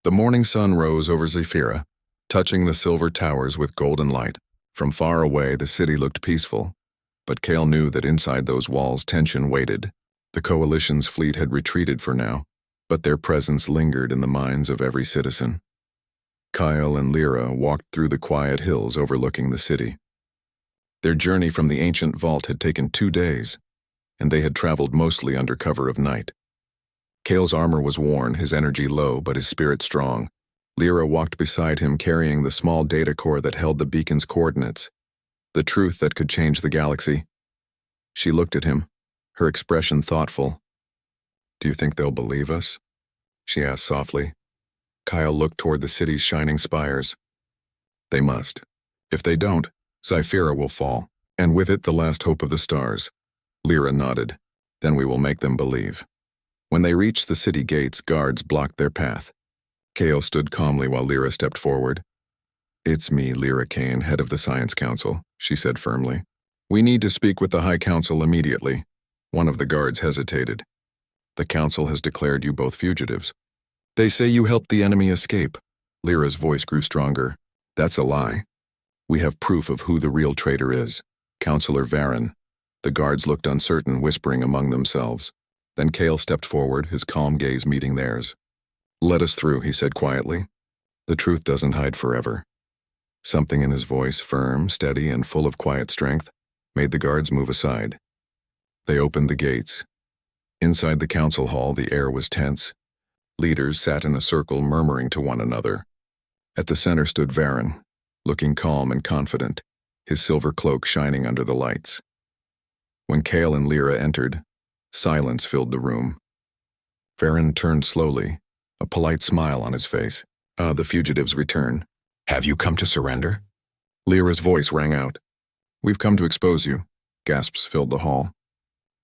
The morning sun rose over Zephyra, touching the silver towers with golden light. From far away, the city looked peaceful, but Kale knew that inside those walls tension waited. The Coalition's fleet had retreated for now, but their presence lingered in the minds of every citizen. Kyle and Lyra walked through the quiet hills overlooking the city. Their journey from the ancient vault had taken 2 days, and they had traveled mostly under cover of night. Kale's armor was worn, his energy low, but his spirit strong. Lyra walked beside him carrying the small data core that held the beacon's coordinates, the truth that could change the galaxy. She looked at him, her expression thoughtful. "Do you think they'll believe us?" she asked softly. Kyle looked toward the city's shining spires. "They must. If they don't, Zephyra will fall, and with it the last hope of the stars." Lyra nodded. "Then we will make them believe." When they reached the city gates, guards blocked their path. Kale stood calmly while Lyra stepped forward. "It's me, Lyra Kane, head of the Science Council," she said firmly. "We need to speak with the High Council immediately." One of the guards hesitated. "The Council has declared you both fugitives. They say you helped the enemy escape." Lyra's voice grew stronger. "That's a lie. We have proof of who the real traitor is. Counselor Varen." The guards looked uncertain, whispering among themselves. Then Kale stepped forward, his calm gaze meeting theirs. "Let us through," he said quietly. "The truth doesn't hide forever." Something in his voice, firm, steady, and full of quiet strength, made the guards move aside. They opened the gates. Inside the council hall, the air was tense. Leaders sat in a circle, murmuring to one another. At the center stood Varen, looking calm and confident, his silver cloak shining under the lights. When Kale and Lyra entered, silence filled the room. Varen turned slowly, a polite smile on his face. "The fugitives return. Have you come to surrender?" Lyra's voice rang out. "We've come to expose you." Gasps filled the hall.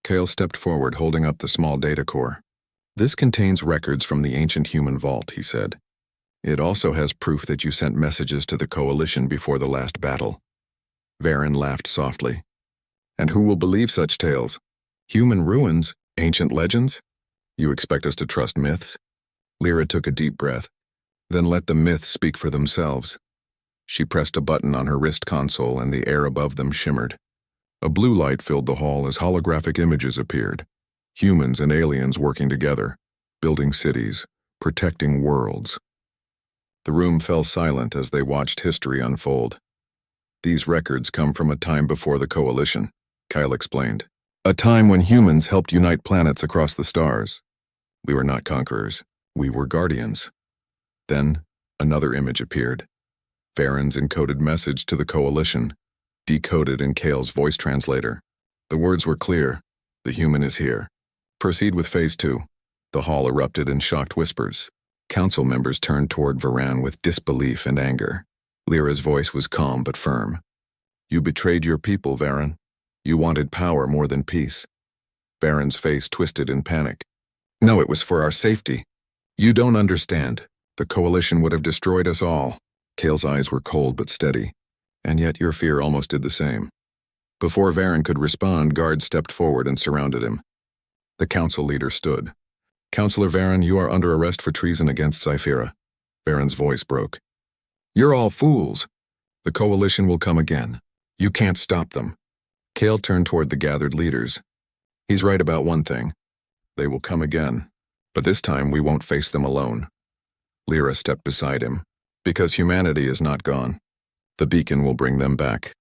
Kale stepped forward, holding up the small data core. "This contains records from the ancient human vault," he said. "It also has proof that you sent messages to the Coalition before the last battle." Varen laughed softly. "And who will believe such tales? Human ruins? Ancient legends? You expect us to trust myths?" Lyra took a deep breath. "Then let the myths speak for themselves." She pressed a button on her wrist console and the air above them shimmered. A blue light filled the hall as holographic images appeared. Humans and aliens working together, building cities, protecting worlds. The room fell silent as they watched history unfold. "These records come from a time before the Coalition," Kyle explained. "A time when humans helped unite planets across the stars. We were not conquerors. We were guardians." Then, another image appeared. Varen's encoded message to the Coalition, decoded in Kale's voice translator. The words were clear. "The human is here. Proceed with Phase 2. The hall erupted in shocked whispers. Council members turned toward Varen with disbelief and anger. Lyra's voice was calm but firm. "You betrayed your people, Varen. You wanted power more than peace." Varen's face twisted in panic. "No, it was for our safety. You don't understand. The Coalition would have destroyed us all." Kale's eyes were cold but steady. "And yet your fear almost did the same." Before Varen could respond, guards stepped forward and surrounded him. The council leader stood. "Counselor Varen, you are under arrest for treason against Zephyra." Varen's voice broke. "You're all fools. The Coalition will come again. You can't stop them." Kale turned toward the gathered leaders. "He's right about one thing. They will come again, but this time we won't face them alone." Lyra stepped beside him. "Because humanity is not gone. The beacon will bring them back."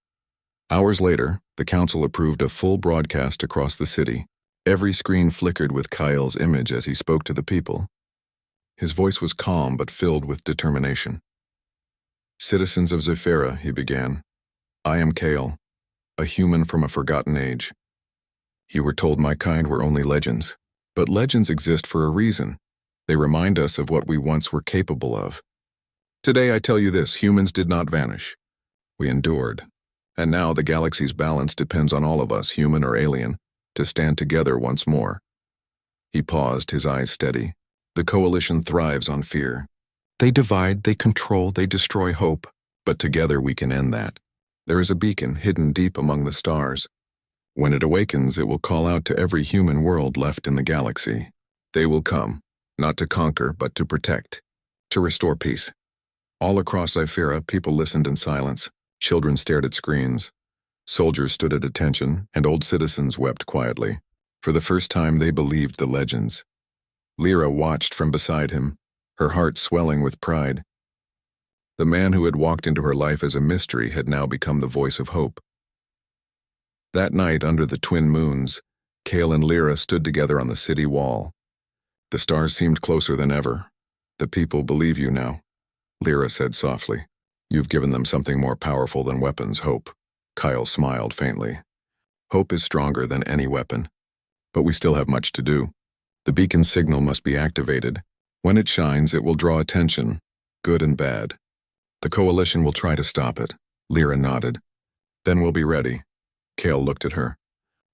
Hours later, the council approved a full broadcast across the city. Every screen flickered with Kyle's image as he spoke to the people. His voice was calm but filled with determination. "Citizens of Zephyra," he began. "I am Kale, a human from a forgotten age. You were told my kind were only legends, but legends exist for a reason. They remind us of what we once were capable of. Today I tell you this, humans did not vanish. We endured. And now the galaxy's balance depends on all of us, human or alien, to stand together once more." He paused, his eyes steady. "The Coalition thrives on fear. They divide, they control, they destroy hope. But together we can end that. There is a beacon hidden deep among the stars. When it awakens, it will call out to every human world left in the galaxy. They will come, not to conquer, but to protect. To restore peace. All across Zyphera, people listened in silence. Children stared at screens. Soldiers stood at attention, and old citizens wept quietly. For the first time, they believed the legends. Lyra watched from beside him, her heart swelling with pride. The man who had walked into her life as a mystery had now become the voice of hope. That night, under the twin moons, Kale and Lyra stood together on the city wall. The stars seemed closer than ever. The people believe you now, Lyra said softly. You've given them something more powerful than weapons, hope. Kyle smiled faintly. Hope is stronger than any weapon. But we still have much to do. The beacon signal must be activated. When it shines, it will draw attention, good and bad. The coalition will try to stop it. Lyra nodded. Then we'll be ready. Kale looked at her.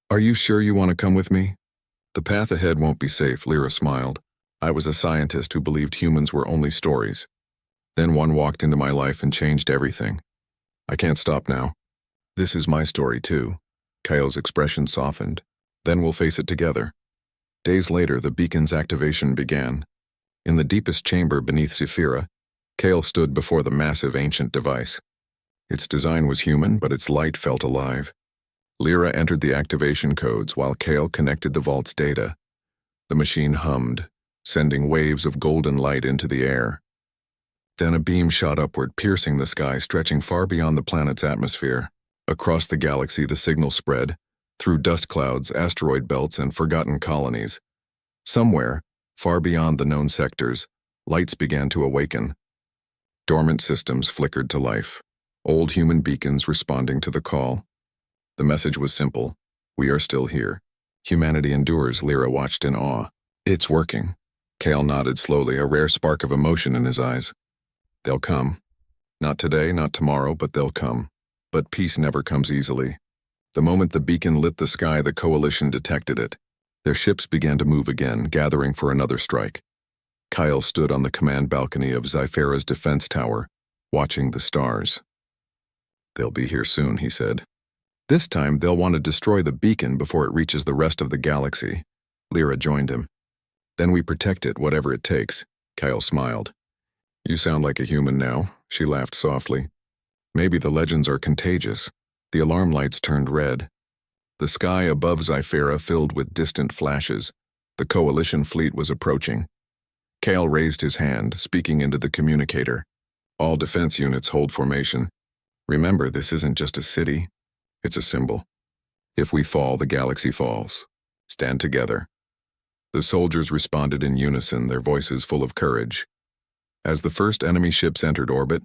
Are you sure you want to come with me? The path ahead won't be safe, Lyra smiled. I was a scientist who believed humans were only stories. Then one walked into my life and changed everything. I can't stop now. This is my story too. Kyle's expression softened. Then we'll face it together. Days later, the beacon's activation began. In the deepest chamber beneath Zyphera, Kale stood before the massive ancient device. Its design was human, but its light felt alive. Lyra entered the activation codes while Kale connected the vault's data. The machine hummed, sending waves of golden light into the air. Then a beam shot upward, piercing the sky, stretching far beyond the planet's atmosphere. Across the galaxy, the signal spread, through dust clouds, asteroid belts, and forgotten colonies. Somewhere, far beyond the known sectors, lights began to awaken. Dormant systems flickered to life, old human beacons responding to the call. The message was simple. We are still here. Humanity endures, Lyra watched in awe. It's working. Kale nodded slowly, a rare spark of emotion in his eyes. They'll come. Not today, not tomorrow, but they'll come. But peace never comes easily. The moment the beacon lit the sky, the coalition detected it. Their ships began to move again, gathering for another strike. Kyle stood on the command balcony of Zyphera's defense tower, watching the stars. They'll be here soon, he said. This time, they'll want to destroy the beacon before it reaches the rest of the galaxy. Lyra joined him. Then we protect it, whatever it takes. Kyle smiled. You sound like a human now, she laughed softly. Maybe the legends are contagious. The alarm lights turned red. The sky above Zyphera filled with distant flashes. The coalition fleet was approaching. Kale raised his hand, speaking into the communicator. All defense units hold formation. Remember, this isn't just a city. It's a symbol. If we fall, the galaxy falls. Stand together. The soldiers responded in unison, their voices full of courage. As the first enemy ships entered orbit,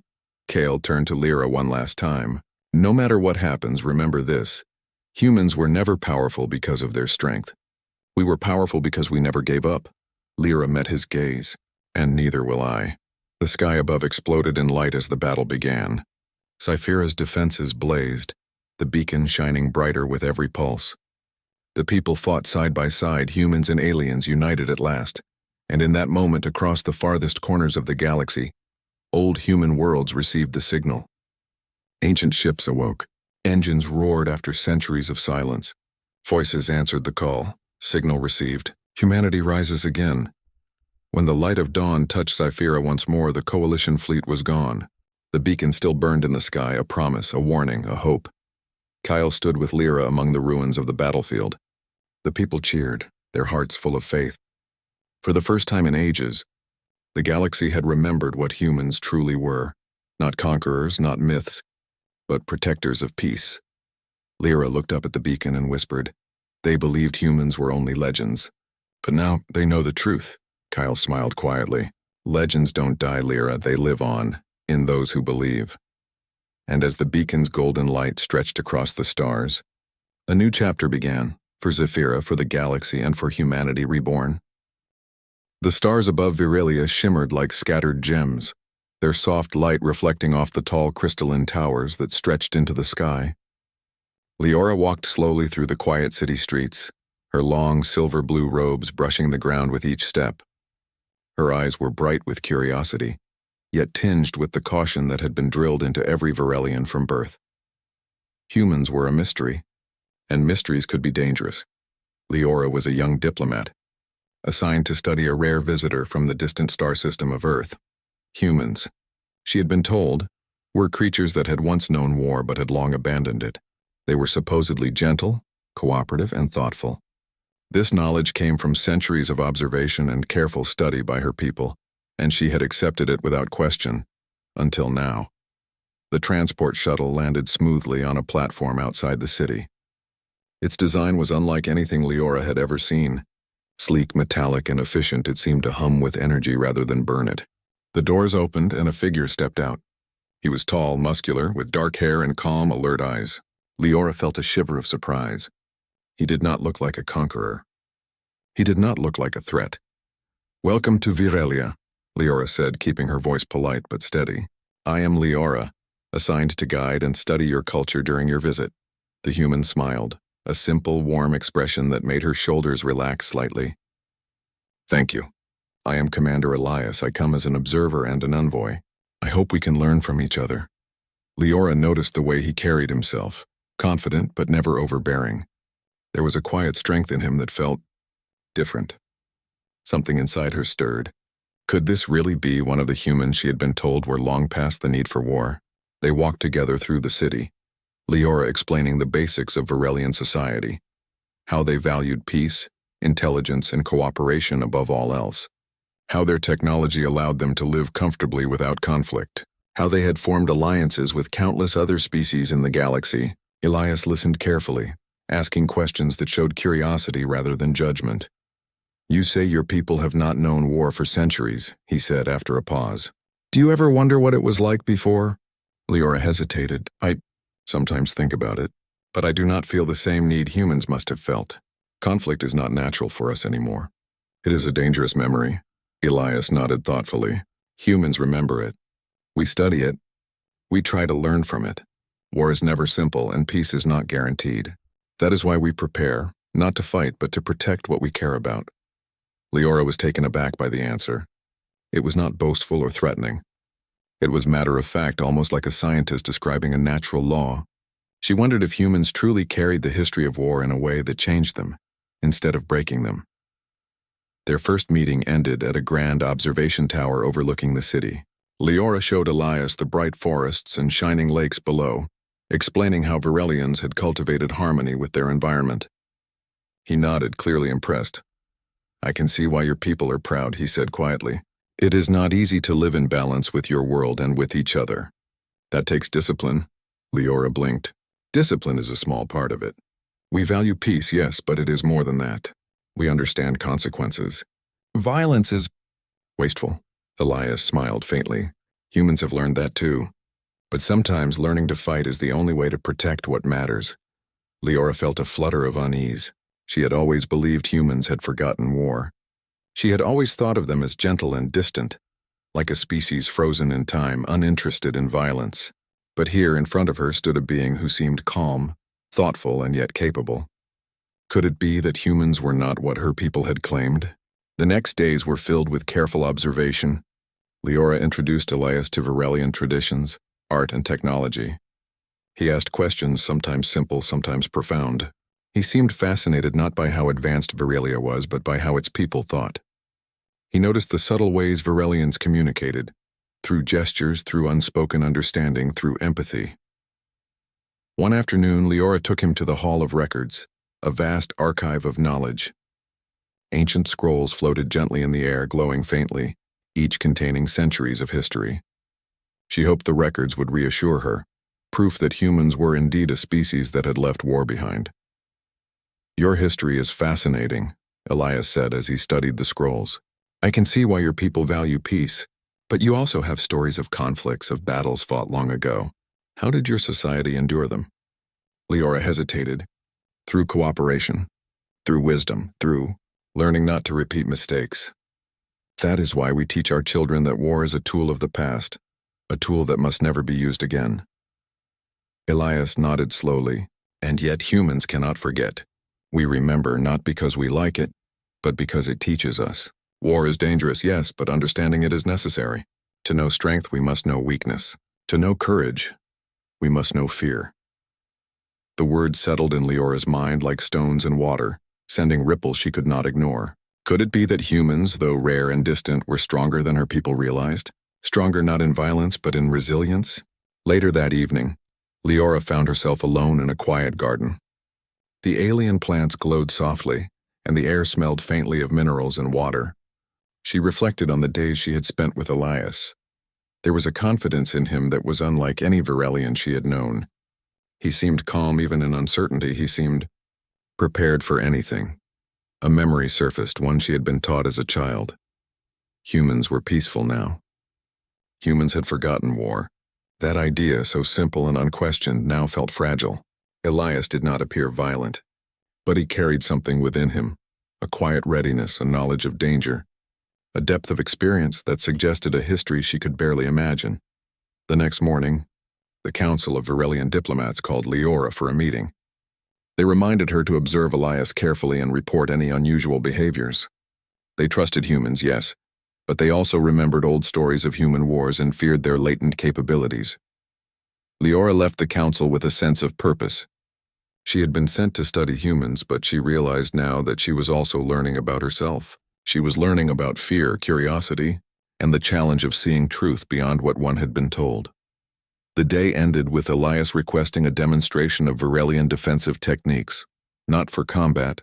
Kale turned to Lyra one last time. No matter what happens, remember this. Humans were never powerful because of their strength. We were powerful because we never gave up. Lyra met his gaze, and neither will I. The sky above exploded in light as the battle began. Zyphera's defenses blazed, the beacon shining brighter with every pulse. The people fought side by side, humans and aliens united at last. And in that moment, across the farthest corners of the galaxy, old human worlds received the signal. Ancient ships awoke. Engines roared after centuries of silence. Voices answered the call. Signal received. Humanity rises again. When the light of dawn touched Zyphera once more, the coalition fleet was gone. The beacon still burned in the sky, a promise, a warning, a hope. Kyle stood with Lyra among the ruins of the battlefield. The people cheered, their hearts full of faith. For the first time in ages, the galaxy had remembered what humans truly were. Not conquerors, not myths, but protectors of peace. Lyra looked up at the beacon and whispered, They believed humans were only legends. But now they know the truth. Kyle smiled quietly. Legends don't die, Lyra, they live on, in those who believe. And as the beacon's golden light stretched across the stars, a new chapter began, for Zyphera, for the galaxy, and for humanity reborn. The stars above Virilia shimmered like scattered gems, their soft light reflecting off the tall crystalline towers that stretched into the sky. Leora walked slowly through the quiet city streets, her long silver-blue robes brushing the ground with each step. Her eyes were bright with curiosity, yet tinged with the caution that had been drilled into every Virelian from birth. Humans were a mystery, and mysteries could be dangerous. Leora was a young diplomat, assigned to study a rare visitor from the distant star system of Earth. Humans, she had been told, were creatures that had once known war but had long abandoned it. They were supposedly gentle, cooperative, and thoughtful. This knowledge came from centuries of observation and careful study by her people, and she had accepted it without question, until now. The transport shuttle landed smoothly on a platform outside the city. Its design was unlike anything Leora had ever seen. Sleek, metallic, and efficient, it seemed to hum with energy rather than burn it. The doors opened and a figure stepped out. He was tall, muscular, with dark hair and calm, alert eyes. Leora felt a shiver of surprise. He did not look like a conqueror. He did not look like a threat. "Welcome to Virelia," Leora said, keeping her voice polite but steady. "I am Leora, assigned to guide and study your culture during your visit." The human smiled, a simple, warm expression that made her shoulders relax slightly. "Thank you. I am Commander Elias. I come as an observer and an envoy. I hope we can learn from each other." Leora noticed the way he carried himself, confident but never overbearing. There was a quiet strength in him that felt different. Something inside her stirred. Could this really be one of the humans she had been told were long past the need for war? They walked together through the city, Leora explaining the basics of Virelian society, how they valued peace, intelligence, and cooperation above all else, how their technology allowed them to live comfortably without conflict, how they had formed alliances with countless other species in the galaxy. Elias listened carefully, asking questions that showed curiosity rather than judgment. "You say your people have not known war for centuries," he said after a pause. "Do you ever wonder what it was like before?" Leora hesitated. "I sometimes think about it, but I do not feel the same need humans must have felt. Conflict is not natural for us anymore. It is a dangerous memory." Elias nodded thoughtfully. "Humans remember it. We study it. We try to learn from it. War is never simple, and peace is not guaranteed. That is why we prepare, not to fight, but to protect what we care about." Leora was taken aback by the answer. It was not boastful or threatening. It was matter-of-fact, almost like a scientist describing a natural law. She wondered if humans truly carried the history of war in a way that changed them, instead of breaking them. Their first meeting ended at a grand observation tower overlooking the city. Leora showed Elias the bright forests and shining lakes below, explaining how Virelians had cultivated harmony with their environment. He nodded, clearly impressed. "I can see why your people are proud," he said quietly. "It is not easy to live in balance with your world and with each other. That takes discipline." Leora blinked. "Discipline is a small part of it. We value peace, yes, but it is more than that. We understand consequences. Violence is wasteful." Elias smiled faintly. "Humans have learned that too. But sometimes learning to fight is the only way to protect what matters." Leora felt a flutter of unease. She had always believed humans had forgotten war. She had always thought of them as gentle and distant, like a species frozen in time, uninterested in violence. But here in front of her stood a being who seemed calm, thoughtful, and yet capable. Could it be that humans were not what her people had claimed? The next days were filled with careful observation. Leora introduced Elias to Virelian traditions, art, and technology. He asked questions, sometimes simple, sometimes profound. He seemed fascinated not by how advanced Virelia was, but by how its people thought. He noticed the subtle ways Virelians communicated, through gestures, through unspoken understanding, through empathy. One afternoon, Leora took him to the Hall of Records, a vast archive of knowledge. Ancient scrolls floated gently in the air, glowing faintly, each containing centuries of history. She hoped the records would reassure her, proof that humans were indeed a species that had left war behind. "Your history is fascinating," Elias said as he studied the scrolls. "I can see why your people value peace, but you also have stories of conflicts, of battles fought long ago. How did your society endure them?" Leora hesitated. "Through cooperation, through wisdom, through learning not to repeat mistakes. That is why we teach our children that war is a tool of the past, a tool that must never be used again." Elias nodded slowly. "And yet humans cannot forget. We remember not because we like it, but because it teaches us. War is dangerous, yes, but understanding it is necessary. To know strength, we must know weakness. To know courage, we must know fear." The words settled in Leora's mind like stones in water, sending ripples she could not ignore. Could it be that humans, though rare and distant, were stronger than her people realized? Stronger not in violence but in resilience? Later that evening, Leora found herself alone in a quiet garden. The alien plants glowed softly, and the air smelled faintly of minerals and water. She reflected on the days she had spent with Elias. There was a confidence in him that was unlike any Virelian she had known. He seemed calm even in uncertainty. He seemed prepared for anything. A memory surfaced, one she had been taught as a child. Humans were peaceful now. Humans had forgotten war. That idea, so simple and unquestioned, now felt fragile. Elias did not appear violent, but he carried something within him, a quiet readiness, a knowledge of danger, a depth of experience that suggested a history she could barely imagine. The next morning, the Council of Virelian diplomats called Leora for a meeting. They reminded her to observe Elias carefully and report any unusual behaviors. They trusted humans, yes, but they also remembered old stories of human wars and feared their latent capabilities. Leora left the council with a sense of purpose. She had been sent to study humans, but she realized now that she was also learning about herself. She was learning about fear, curiosity, and the challenge of seeing truth beyond what one had been told. The day ended with Elias requesting a demonstration of Virelian defensive techniques, not for combat,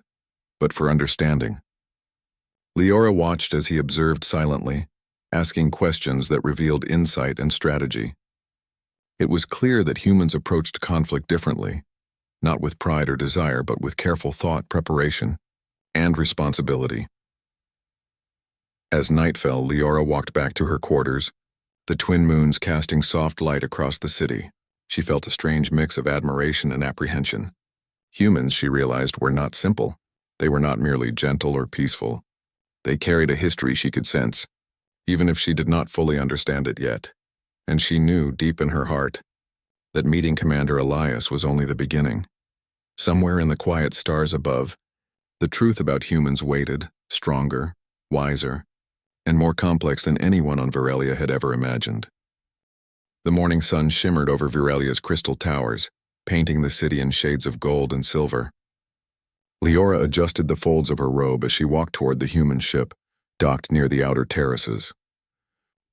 but for understanding. Leora watched as he observed silently, asking questions that revealed insight and strategy. It was clear that humans approached conflict differently, not with pride or desire, but with careful thought, preparation, and responsibility. As night fell, Leora walked back to her quarters, the twin moons casting soft light across the city. She felt a strange mix of admiration and apprehension. Humans, she realized, were not simple. They were not merely gentle or peaceful. They carried a history she could sense, even if she did not fully understand it yet. And she knew, deep in her heart, that meeting Commander Elias was only the beginning. Somewhere in the quiet stars above, the truth about humans waited, stronger, wiser, and more complex than anyone on Virelia had ever imagined. The morning sun shimmered over Virelia's crystal towers, painting the city in shades of gold and silver. Leora adjusted the folds of her robe as she walked toward the human ship, docked near the outer terraces.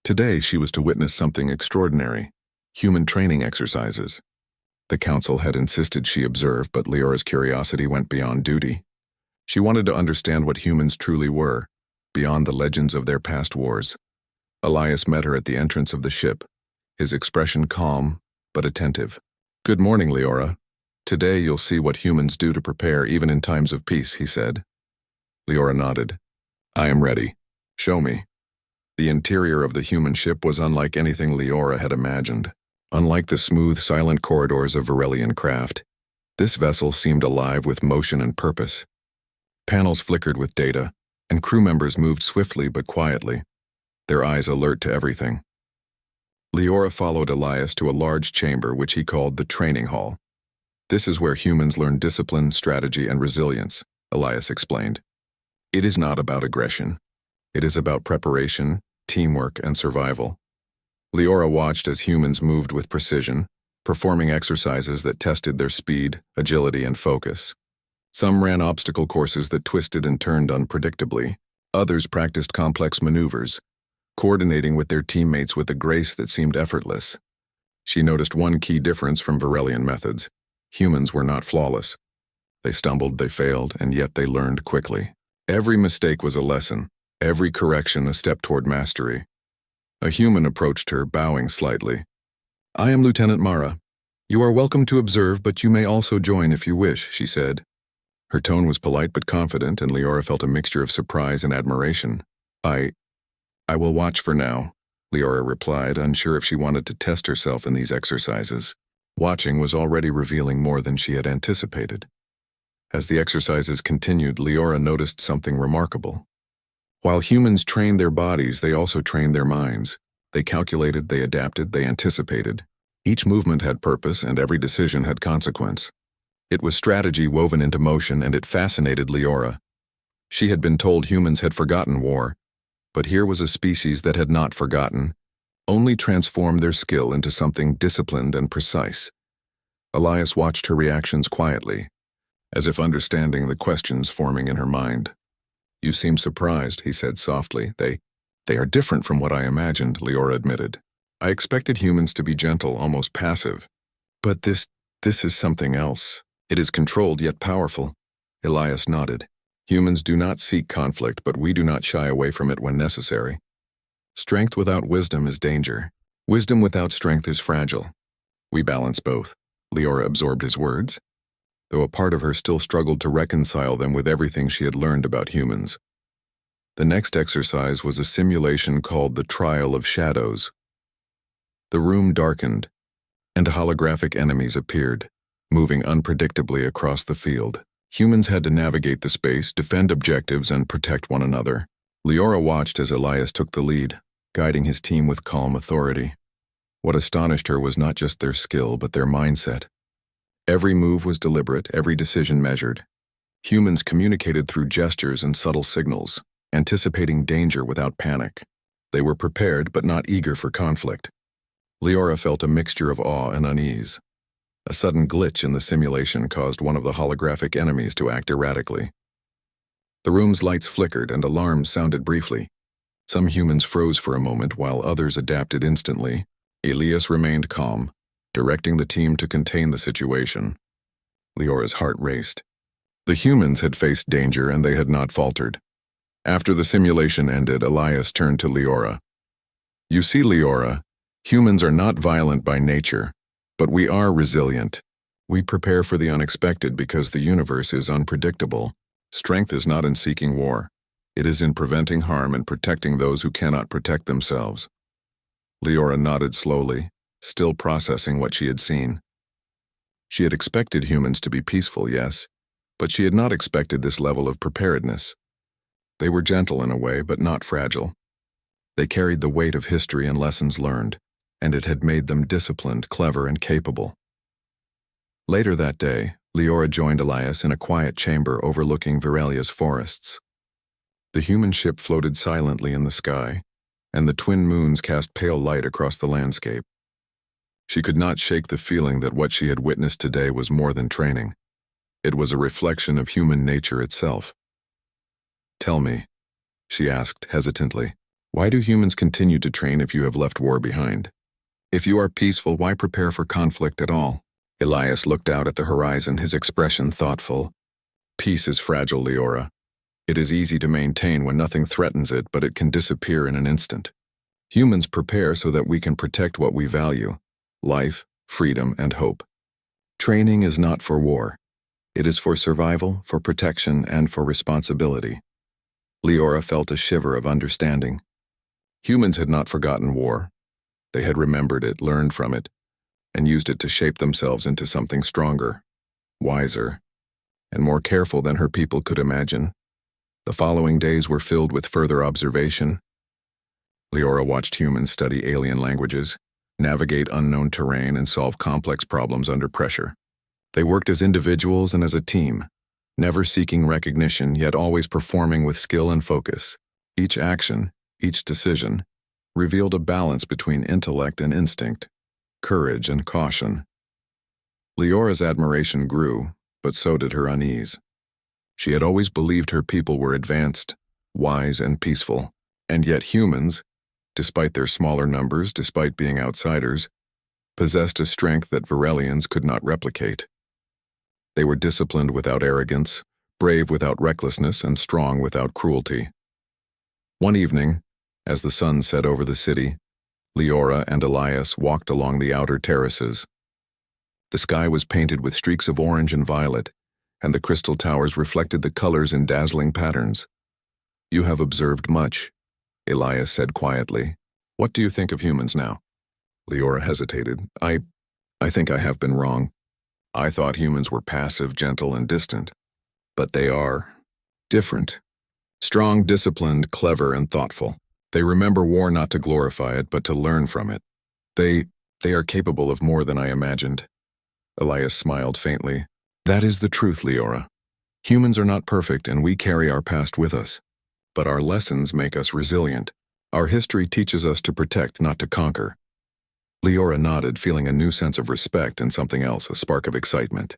Today she was to witness something extraordinary, human training exercises. The council had insisted she observe, but Leora's curiosity went beyond duty. She wanted to understand what humans truly were, beyond the legends of their past wars. Elias met her at the entrance of the ship, his expression calm but attentive. "Good morning, Leora. Today you'll see what humans do to prepare even in times of peace," he said. Leora nodded. "I am ready. Show me." The interior of the human ship was unlike anything Leora had imagined. Unlike the smooth, silent corridors of Virelian craft, this vessel seemed alive with motion and purpose. Panels flickered with data, and crew members moved swiftly but quietly, their eyes alert to everything. Leora followed Elias to a large chamber which he called the training hall. "This is where humans learn discipline, strategy, and resilience," Elias explained. "It is not about aggression. It is about preparation, teamwork, and survival." Leora watched as humans moved with precision, performing exercises that tested their speed, agility, and focus. Some ran obstacle courses that twisted and turned unpredictably. Others practiced complex maneuvers, coordinating with their teammates with a grace that seemed effortless. She noticed one key difference from Virelian methods. Humans were not flawless. They stumbled, they failed, and yet they learned quickly. Every mistake was a lesson, every correction a step toward mastery. A human approached her, bowing slightly. "I am Lieutenant Mara. You are welcome to observe, but you may also join if you wish," she said. Her tone was polite but confident, and Leora felt a mixture of surprise and admiration. I will watch for now," Leora replied, unsure if she wanted to test herself in these exercises. Watching was already revealing more than she had anticipated. As the exercises continued, Leora noticed something remarkable. While humans trained their bodies, they also trained their minds. They calculated, they adapted, they anticipated. Each movement had purpose, and every decision had consequence. It was strategy woven into motion, and it fascinated Leora. She had been told humans had forgotten war, but here was a species that had not forgotten, only transformed their skill into something disciplined and precise. Elias watched her reactions quietly, as if understanding the questions forming in her mind. "You seem surprised," he said softly. They are different from what I imagined, Leora admitted. I expected humans to be gentle, almost passive. But this is something else. It is controlled yet powerful. Elias nodded. Humans do not seek conflict, but we do not shy away from it when necessary. Strength without wisdom is danger. Wisdom without strength is fragile. We balance both. Leora absorbed his words, though a part of her still struggled to reconcile them with everything she had learned about humans. The next exercise was a simulation called the Trial of Shadows. The room darkened, and holographic enemies appeared, moving unpredictably across the field. Humans had to navigate the space, defend objectives, and protect one another. Leora watched as Elias took the lead, guiding his team with calm authority. What astonished her was not just their skill, but their mindset. Every move was deliberate, every decision measured. Humans communicated through gestures and subtle signals, anticipating danger without panic. They were prepared, but not eager for conflict. Leora felt a mixture of awe and unease. A sudden glitch in the simulation caused one of the holographic enemies to act erratically. The room's lights flickered and alarms sounded briefly. Some humans froze for a moment while others adapted instantly. Elias remained calm, directing the team to contain the situation. Leora's heart raced. The humans had faced danger and they had not faltered. After the simulation ended, Elias turned to Leora. You see, Leora, humans are not violent by nature, but we are resilient. We prepare for the unexpected because the universe is unpredictable. Strength is not in seeking war. It is in preventing harm and protecting those who cannot protect themselves. Leora nodded slowly, still processing what she had seen. She had expected humans to be peaceful, yes, but she had not expected this level of preparedness. They were gentle in a way, but not fragile. They carried the weight of history and lessons learned, and it had made them disciplined, clever, and capable. Later that day, Leora joined Elias in a quiet chamber overlooking Virelia's forests. The human ship floated silently in the sky, and the twin moons cast pale light across the landscape. She could not shake the feeling that what she had witnessed today was more than training. It was a reflection of human nature itself. Tell me, she asked hesitantly, why do humans continue to train if you have left war behind? If you are peaceful, why prepare for conflict at all? Elias looked out at the horizon, his expression thoughtful. Peace is fragile, Leora. It is easy to maintain when nothing threatens it, but it can disappear in an instant. Humans prepare so that we can protect what we value: life, freedom, and hope. Training is not for war. It is for survival, for protection, and for responsibility. Leora felt a shiver of understanding. Humans had not forgotten war. They had remembered it, learned from it, and used it to shape themselves into something stronger, wiser, and more careful than her people could imagine. The following days were filled with further observation. Leora watched humans study alien languages, navigate unknown terrain, and solve complex problems under pressure. They worked as individuals and as a team, never seeking recognition, yet always performing with skill and focus. Each action, each decision, revealed a balance between intellect and instinct, courage and caution. Leora's admiration grew, but so did her unease. She had always believed her people were advanced, wise, and peaceful, and yet humans, despite their smaller numbers, despite being outsiders, possessed a strength that Virelians could not replicate. They were disciplined without arrogance, brave without recklessness, and strong without cruelty. One evening, as the sun set over the city, Leora and Elias walked along the outer terraces. The sky was painted with streaks of orange and violet, and the crystal towers reflected the colors in dazzling patterns. You have observed much, Elias said quietly. What do you think of humans now? Leora hesitated. I think I have been wrong. I thought humans were passive, gentle, and distant. But they are different. Strong, disciplined, clever, and thoughtful. They remember war not to glorify it, but to learn from it. They are capable of more than I imagined. Elias smiled faintly. That is the truth, Leora. Humans are not perfect, and we carry our past with us. But our lessons make us resilient. Our history teaches us to protect, not to conquer. Leora nodded, feeling a new sense of respect and something else, a spark of excitement.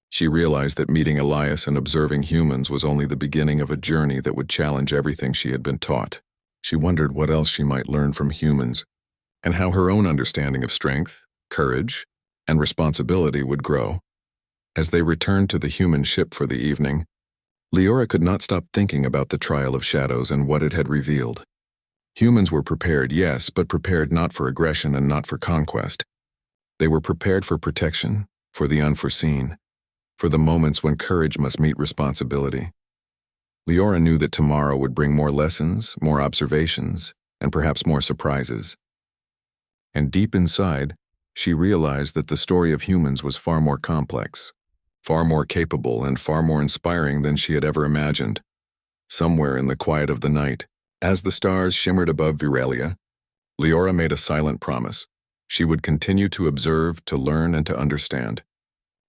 She realized that meeting Elias and observing humans was only the beginning of a journey that would challenge everything she had been taught. She wondered what else she might learn from humans, and how her own understanding of strength, courage, and responsibility would grow. As they returned to the human ship for the evening, Leora could not stop thinking about the trial of shadows and what it had revealed. Humans were prepared, yes, but prepared not for aggression and not for conquest. They were prepared for protection, for the unforeseen, for the moments when courage must meet responsibility. Leora knew that tomorrow would bring more lessons, more observations, and perhaps more surprises. And deep inside, she realized that the story of humans was far more complex, far more capable, and far more inspiring than she had ever imagined. Somewhere in the quiet of the night, as the stars shimmered above Viralia, Leora made a silent promise. She would continue to observe, to learn, and to understand.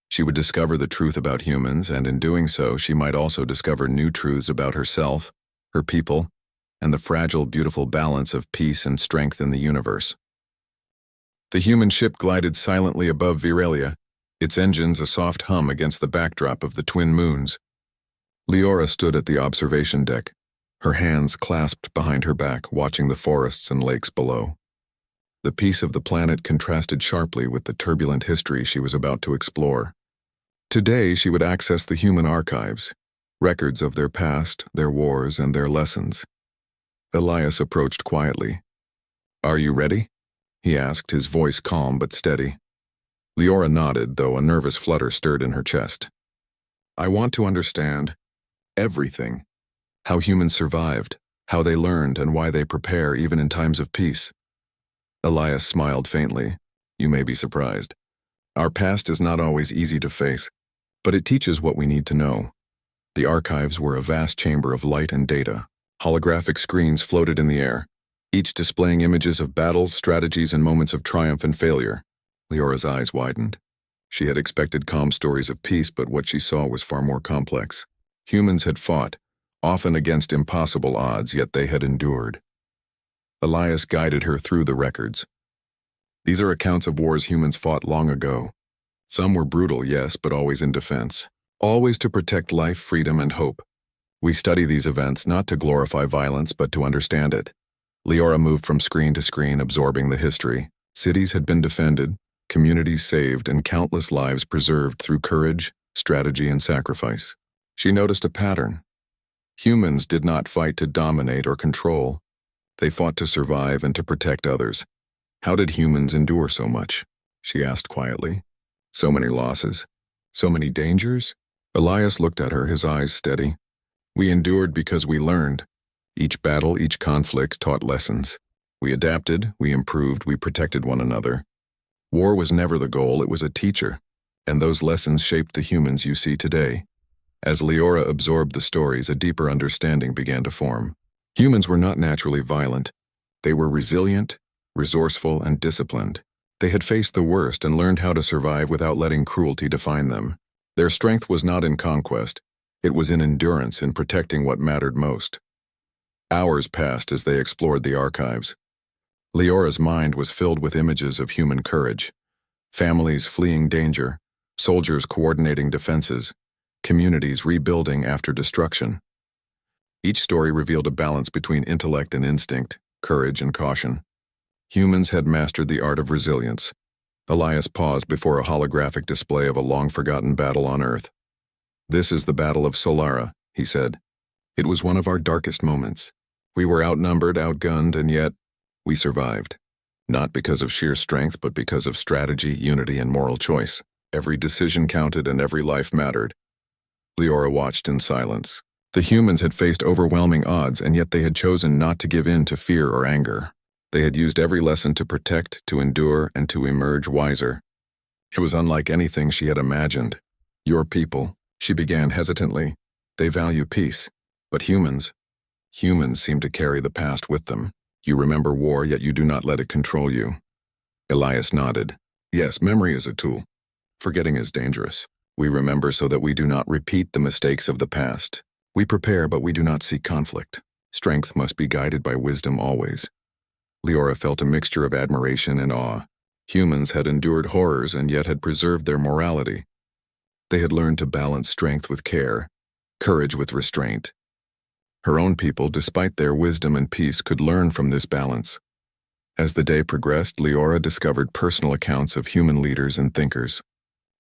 She would discover the truth about humans, and in doing so, she might also discover new truths about herself, her people, and the fragile, beautiful balance of peace and strength in the universe. The human ship glided silently above Viralia, its engines a soft hum against the backdrop of the twin moons. Leora stood at the observation deck, her hands clasped behind her back, watching the forests and lakes below. The peace of the planet contrasted sharply with the turbulent history she was about to explore. Today, she would access the human archives, records of their past, their wars, and their lessons. Elias approached quietly. "Are you ready?" he asked, his voice calm but steady. Leora nodded, though a nervous flutter stirred in her chest. "I want to understand everything. How humans survived, how they learned, and why they prepare even in times of peace." Elias smiled faintly. "You may be surprised. Our past is not always easy to face, but it teaches what we need to know." The archives were a vast chamber of light and data. Holographic screens floated in the air, each displaying images of battles, strategies, and moments of triumph and failure. Leora's eyes widened. She had expected calm stories of peace, but what she saw was far more complex. Humans had fought, often against impossible odds, yet they had endured. Elias guided her through the records. "These are accounts of wars humans fought long ago. Some were brutal, yes, but always in defense. Always to protect life, freedom, and hope. We study these events not to glorify violence, but to understand it." Leora moved from screen to screen, absorbing the history. Cities had been defended, communities saved, and countless lives preserved through courage, strategy, and sacrifice. She noticed a pattern. Humans did not fight to dominate or control. They fought to survive and to protect others. "How did humans endure so much?" she asked quietly. "So many losses, so many dangers?" Elias looked at her, his eyes steady. "We endured because we learned. Each battle, each conflict taught lessons. We adapted, we improved, we protected one another. War was never the goal, it was a teacher, and those lessons shaped the humans you see today." As Leora absorbed the stories, a deeper understanding began to form. Humans were not naturally violent. They were resilient, resourceful, and disciplined. They had faced the worst and learned how to survive without letting cruelty define them. Their strength was not in conquest. It was in endurance, in protecting what mattered most. Hours passed as they explored the archives. Leora's mind was filled with images of human courage. Families fleeing danger, soldiers coordinating defenses, communities rebuilding after destruction. Each story revealed a balance between intellect and instinct, courage and caution. Humans had mastered the art of resilience. Elias paused before a holographic display of a long-forgotten battle on Earth. "This is the Battle of Solara," he said. "It was one of our darkest moments. We were outnumbered, outgunned, and yet we survived. Not because of sheer strength, but because of strategy, unity, and moral choice. Every decision counted and every life mattered." Leora watched in silence. The humans had faced overwhelming odds, and yet they had chosen not to give in to fear or anger. They had used every lesson to protect, to endure, and to emerge wiser. It was unlike anything she had imagined. "Your people," she began hesitantly, "they value peace. But humans seem to carry the past with them. You remember war, yet you do not let it control you." Elias nodded. "Yes, memory is a tool. Forgetting is dangerous. We remember so that we do not repeat the mistakes of the past. We prepare, but we do not seek conflict. Strength must be guided by wisdom always." Leora felt a mixture of admiration and awe. Humans had endured horrors and yet had preserved their morality. They had learned to balance strength with care, courage with restraint. Her own people, despite their wisdom and peace, could learn from this balance. As the day progressed, Leora discovered personal accounts of human leaders and thinkers.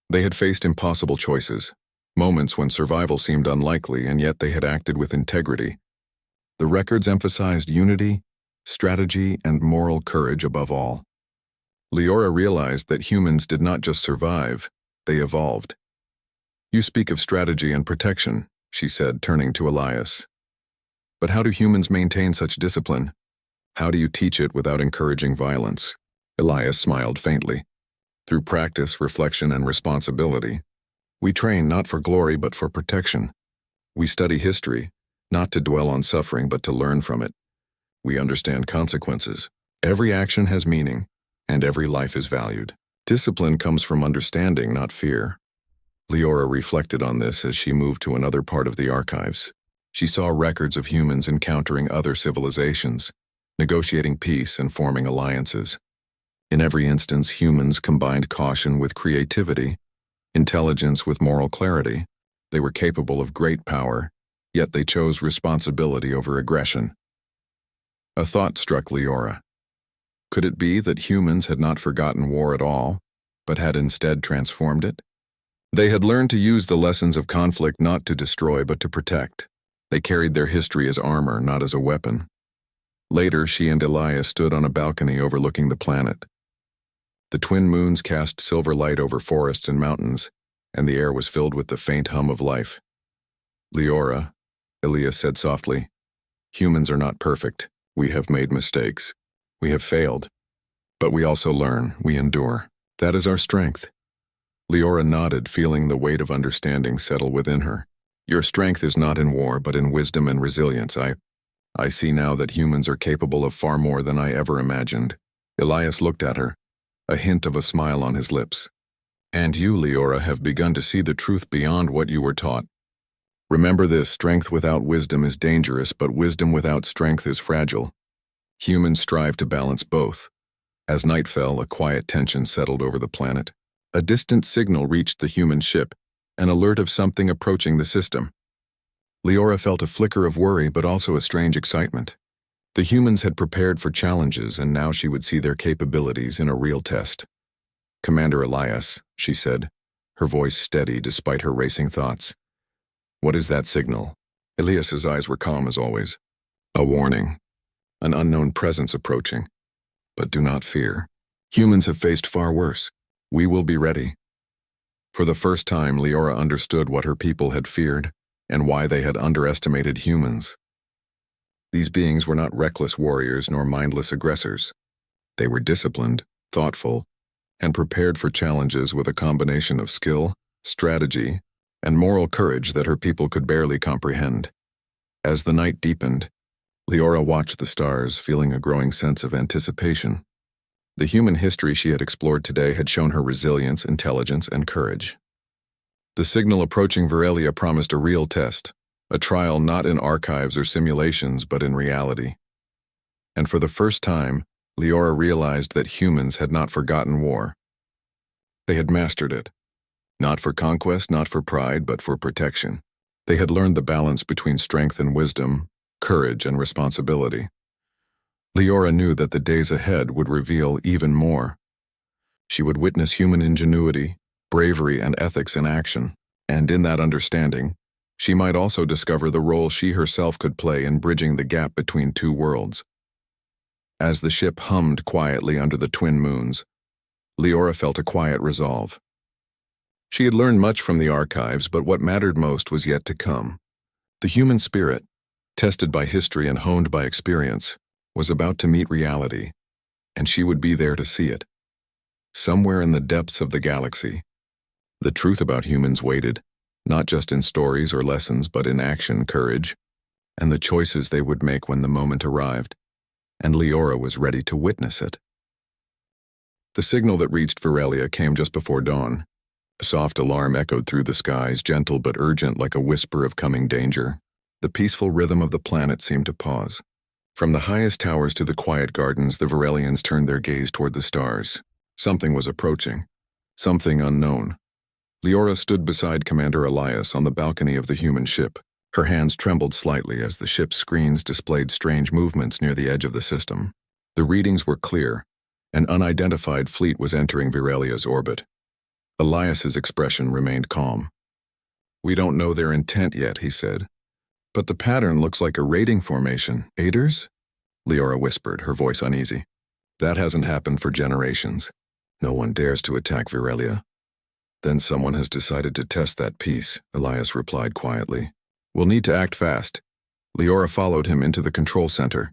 They had faced impossible choices, moments when survival seemed unlikely, and yet they had acted with integrity. The records emphasized unity, strategy, and moral courage above all. Leora realized that humans did not just survive, they evolved. "You speak of strategy and protection," she said, turning to Elias. "But how do humans maintain such discipline? How do you teach it without encouraging violence?" Elias smiled faintly. "Through practice, reflection, and responsibility. We train not for glory but for protection. We study history, not to dwell on suffering but to learn from it. We understand consequences. Every action has meaning, and every life is valued. Discipline comes from understanding, not fear." Leora reflected on this as she moved to another part of the archives. She saw records of humans encountering other civilizations, negotiating peace and forming alliances. In every instance, humans combined caution with creativity, intelligence with moral clarity. They were capable of great power, yet they chose responsibility over aggression. A thought struck Leora. Could it be that humans had not forgotten war at all, but had instead transformed it? They had learned to use the lessons of conflict not to destroy but to protect. They carried their history as armor, not as a weapon. Later, she and Elias stood on a balcony overlooking the planet. The twin moons cast silver light over forests and mountains, and the air was filled with the faint hum of life. "Leora," Elias said softly, "humans are not perfect. We have made mistakes. We have failed. But we also learn, we endure. That is our strength." Leora nodded, feeling the weight of understanding settle within her. "Your strength is not in war, but in wisdom and resilience. I see now that humans are capable of far more than I ever imagined." Elias looked at her, a hint of a smile on his lips. "And you, Leora, have begun to see the truth beyond what you were taught. Remember this, strength without wisdom is dangerous, but wisdom without strength is fragile. Humans strive to balance both." As night fell, a quiet tension settled over the planet. A distant signal reached the human ship, an alert of something approaching the system. Leora felt a flicker of worry, but also a strange excitement. The humans had prepared for challenges, and now she would see their capabilities in a real test. "Commander Elias," she said, her voice steady despite her racing thoughts. "What is that signal?" Elias's eyes were calm as always. "A warning. An unknown presence approaching. But do not fear. Humans have faced far worse. We will be ready." For the first time, Leora understood what her people had feared, and why they had underestimated humans. These beings were not reckless warriors nor mindless aggressors. They were disciplined, thoughtful, and prepared for challenges with a combination of skill, strategy, and moral courage that her people could barely comprehend. As the night deepened, Leora watched the stars, feeling a growing sense of anticipation. The human history she had explored today had shown her resilience, intelligence, and courage. The signal approaching Virelia promised a real test, a trial not in archives or simulations but in reality. And for the first time, Leora realized that humans had not forgotten war. They had mastered it. Not for conquest, not for pride, but for protection. They had learned the balance between strength and wisdom, courage and responsibility. Leora knew that the days ahead would reveal even more. She would witness human ingenuity, bravery, and ethics in action, and in that understanding, she might also discover the role she herself could play in bridging the gap between two worlds. As the ship hummed quietly under the twin moons, Leora felt a quiet resolve. She had learned much from the archives, but what mattered most was yet to come. The human spirit, tested by history and honed by experience, was about to meet reality, and she would be there to see it. Somewhere in the depths of the galaxy, the truth about humans waited, not just in stories or lessons, but in action, courage, and the choices they would make when the moment arrived, and Leora was ready to witness it. The signal that reached Virelia came just before dawn. A soft alarm echoed through the skies, gentle but urgent like a whisper of coming danger. The peaceful rhythm of the planet seemed to pause. From the highest towers to the quiet gardens, the Virelians turned their gaze toward the stars. Something was approaching. Something unknown. Leora stood beside Commander Elias on the balcony of the human ship. Her hands trembled slightly as the ship's screens displayed strange movements near the edge of the system. The readings were clear. An unidentified fleet was entering Virelia's orbit. Elias's expression remained calm. "We don't know their intent yet," he said. "But the pattern looks like a raiding formation. Aiders?" Leora whispered, her voice uneasy. "That hasn't happened for generations. No one dares to attack Virelia." "Then someone has decided to test that piece," Elias replied quietly. "We'll need to act fast." Leora followed him into the control center.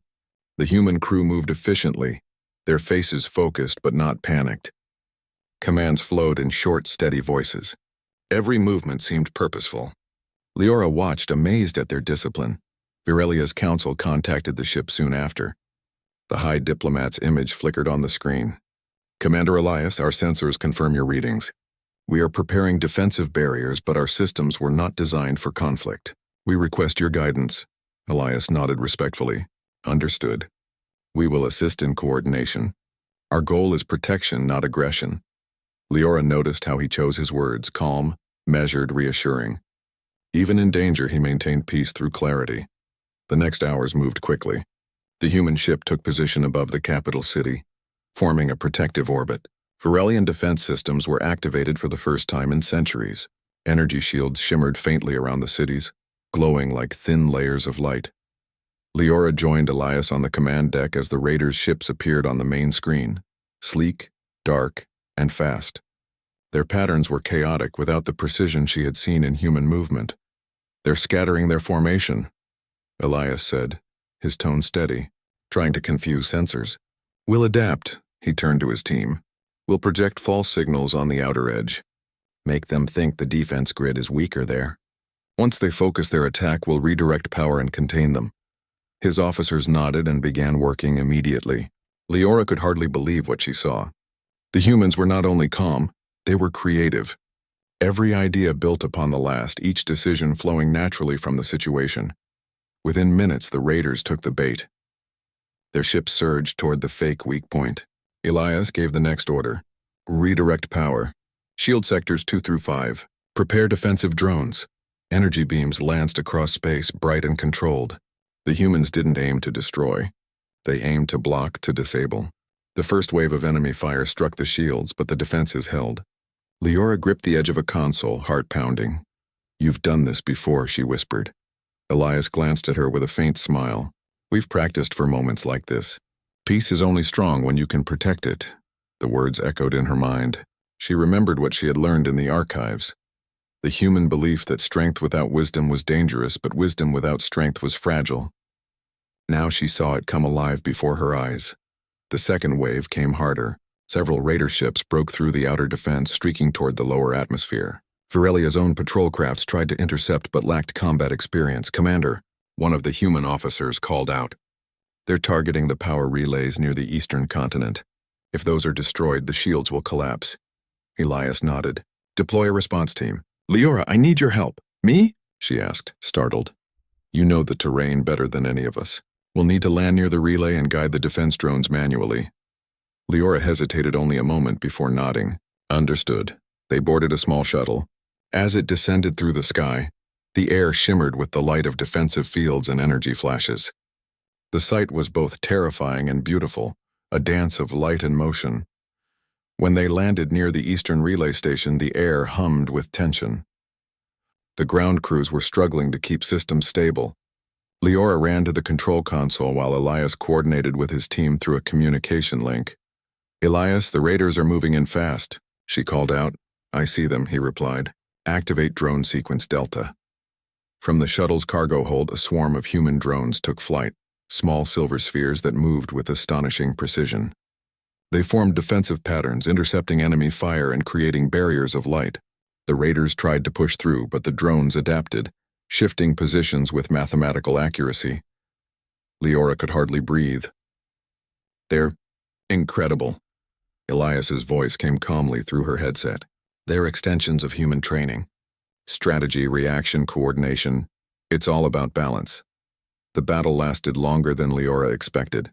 The human crew moved efficiently, their faces focused but not panicked. Commands flowed in short, steady voices. Every movement seemed purposeful. Leora watched, amazed at their discipline. Virelia's council contacted the ship soon after. The High Diplomat's image flickered on the screen. "Commander Elias, our sensors confirm your readings. We are preparing defensive barriers, but our systems were not designed for conflict. We request your guidance." Elias nodded respectfully. "Understood. We will assist in coordination. Our goal is protection, not aggression." Leora noticed how he chose his words, calm, measured, reassuring. Even in danger, he maintained peace through clarity. The next hours moved quickly. The human ship took position above the capital city, forming a protective orbit. Virelian defense systems were activated for the first time in centuries. Energy shields shimmered faintly around the cities, glowing like thin layers of light. Leora joined Elias on the command deck as the raiders' ships appeared on the main screen, sleek, dark, and fast. Their patterns were chaotic without the precision she had seen in human movement. "They're scattering their formation," Elias said, his tone steady, trying to confuse sensors. "We'll adapt," he turned to his team. "We'll project false signals on the outer edge. Make them think the defense grid is weaker there. Once they focus their attack, we'll redirect power and contain them." His officers nodded and began working immediately. Leora could hardly believe what she saw. The humans were not only calm, they were creative. Every idea built upon the last, each decision flowing naturally from the situation. Within minutes, the raiders took the bait. Their ship surged toward the fake weak point. Elias gave the next order. "Redirect power. Shield sectors 2 through 5. Prepare defensive drones." Energy beams lanced across space, bright and controlled. The humans didn't aim to destroy. They aimed to block, to disable. The first wave of enemy fire struck the shields, but the defenses held. Leora gripped the edge of a console, heart pounding. "You've done this before," she whispered. Elias glanced at her with a faint smile. "We've practiced for moments like this. Peace is only strong when you can protect it." The words echoed in her mind. She remembered what she had learned in the archives. The human belief that strength without wisdom was dangerous, but wisdom without strength was fragile. Now she saw it come alive before her eyes. The second wave came harder. Several raider ships broke through the outer defense, streaking toward the lower atmosphere. Virelia's own patrol crafts tried to intercept but lacked combat experience. "Commander," one of the human officers called out. "They're targeting the power relays near the eastern continent. If those are destroyed, the shields will collapse." Elias nodded. "Deploy a response team." "Leora, I need your help." "Me?" she asked, startled. "You know the terrain better than any of us. We'll need to land near the relay and guide the defense drones manually." Leora hesitated only a moment before nodding. "Understood." They boarded a small shuttle. As it descended through the sky, the air shimmered with the light of defensive fields and energy flashes. The sight was both terrifying and beautiful, a dance of light and motion. When they landed near the eastern relay station, the air hummed with tension. The ground crews were struggling to keep systems stable. Leora ran to the control console while Elias coordinated with his team through a communication link. "Elias, the raiders are moving in fast," she called out. "I see them," he replied. "Activate drone sequence Delta." From the shuttle's cargo hold, a swarm of human drones took flight, small silver spheres that moved with astonishing precision. They formed defensive patterns, intercepting enemy fire and creating barriers of light. The raiders tried to push through, but the drones adapted, shifting positions with mathematical accuracy. Leora could hardly breathe. "They're incredible." Elias's voice came calmly through her headset. "They're extensions of human training. Strategy, reaction, coordination. It's all about balance." The battle lasted longer than Leora expected.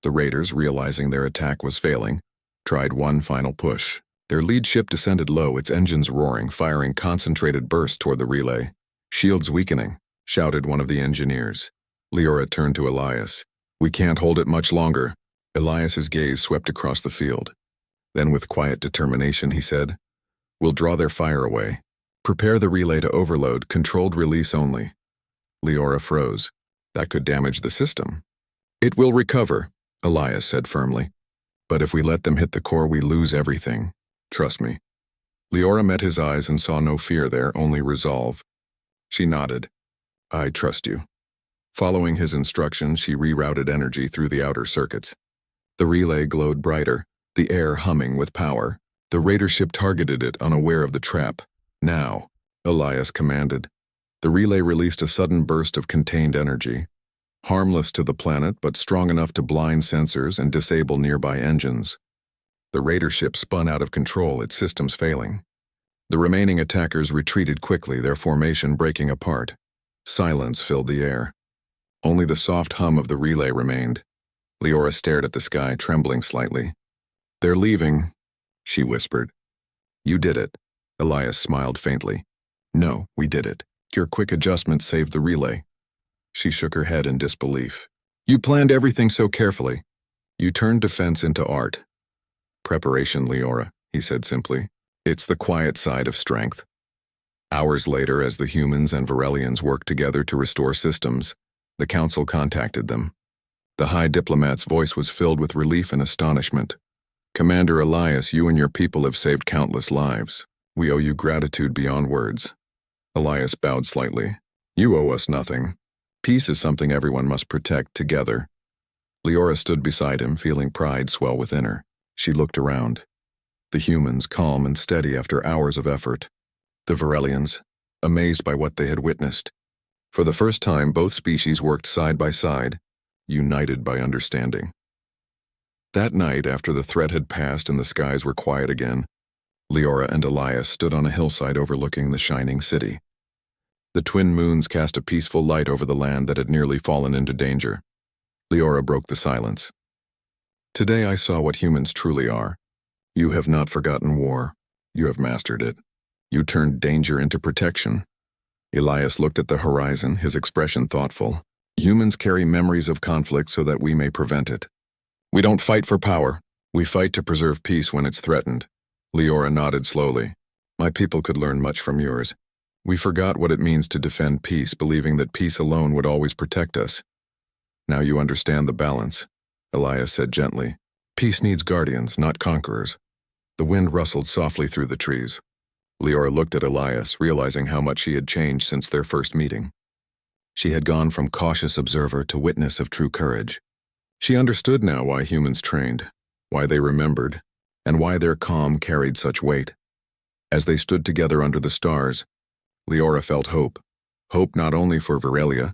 The raiders, realizing their attack was failing, tried one final push. Their lead ship descended low, its engines roaring, firing concentrated bursts toward the relay. Shields weakening. shouted one of the engineers. Leora turned to Elias. "We can't hold it much longer." Elias's gaze swept across the field. Then with quiet determination he said, "We'll draw their fire away. Prepare the relay to overload, controlled release only." Leora froze. "That could damage the system." "It will recover," Elias said firmly. "But if we let them hit the core, we lose everything. Trust me." Leora met his eyes and saw no fear there, only resolve. She nodded. "I trust you." Following his instructions, she rerouted energy through the outer circuits. The relay glowed brighter, the air humming with power. The raider ship targeted it, unaware of the trap. "Now," Elias commanded. The relay released a sudden burst of contained energy. Harmless to the planet, but strong enough to blind sensors and disable nearby engines. The raider ship spun out of control, its systems failing. The remaining attackers retreated quickly, their formation breaking apart. Silence filled the air. Only the soft hum of the relay remained. Leora stared at the sky, trembling slightly. "They're leaving," she whispered. "You did it." Elias smiled faintly. "No, we did it. Your quick adjustment saved the relay." She shook her head in disbelief. "You planned everything so carefully. You turned defense into art." "Preparation, Leora," he said simply. "It's the quiet side of strength." Hours later, as the humans and Varelians worked together to restore systems, the Council contacted them. The High Diplomat's voice was filled with relief and astonishment. "Commander Elias, you and your people have saved countless lives. We owe you gratitude beyond words." Elias bowed slightly. "You owe us nothing. Peace is something everyone must protect together." Leora stood beside him, feeling pride swell within her. She looked around. The humans, calm and steady after hours of effort. The Varelians, amazed by what they had witnessed. For the first time, both species worked side by side, united by understanding. That night, after the threat had passed and the skies were quiet again, Leora and Elias stood on a hillside overlooking the shining city. The twin moons cast a peaceful light over the land that had nearly fallen into danger. Leora broke the silence. "Today I saw what humans truly are. You have not forgotten war. You have mastered it. You turned danger into protection." Elias looked at the horizon, his expression thoughtful. "Humans carry memories of conflict so that we may prevent it. We don't fight for power. We fight to preserve peace when it's threatened." Leora nodded slowly. "My people could learn much from yours. We forgot what it means to defend peace, believing that peace alone would always protect us. Now you understand the balance," Elias said gently. "Peace needs guardians, not conquerors." The wind rustled softly through the trees. Leora looked at Elias, realizing how much she had changed since their first meeting. She had gone from cautious observer to witness of true courage. She understood now why humans trained, why they remembered, and why their calm carried such weight. As they stood together under the stars, Leora felt hope. Hope not only for Varelia,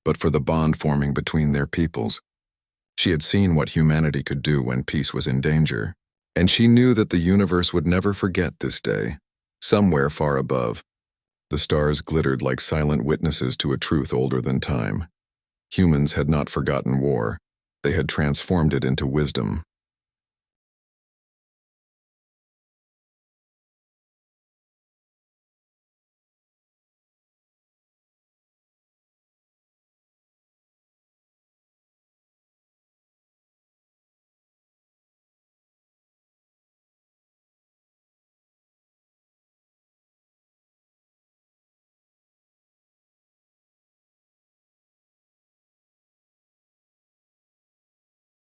but for the bond forming between their peoples. She had seen what humanity could do when peace was in danger, and she knew that the universe would never forget this day. Somewhere far above, the stars glittered like silent witnesses to a truth older than time. Humans had not forgotten war. They had transformed it into wisdom.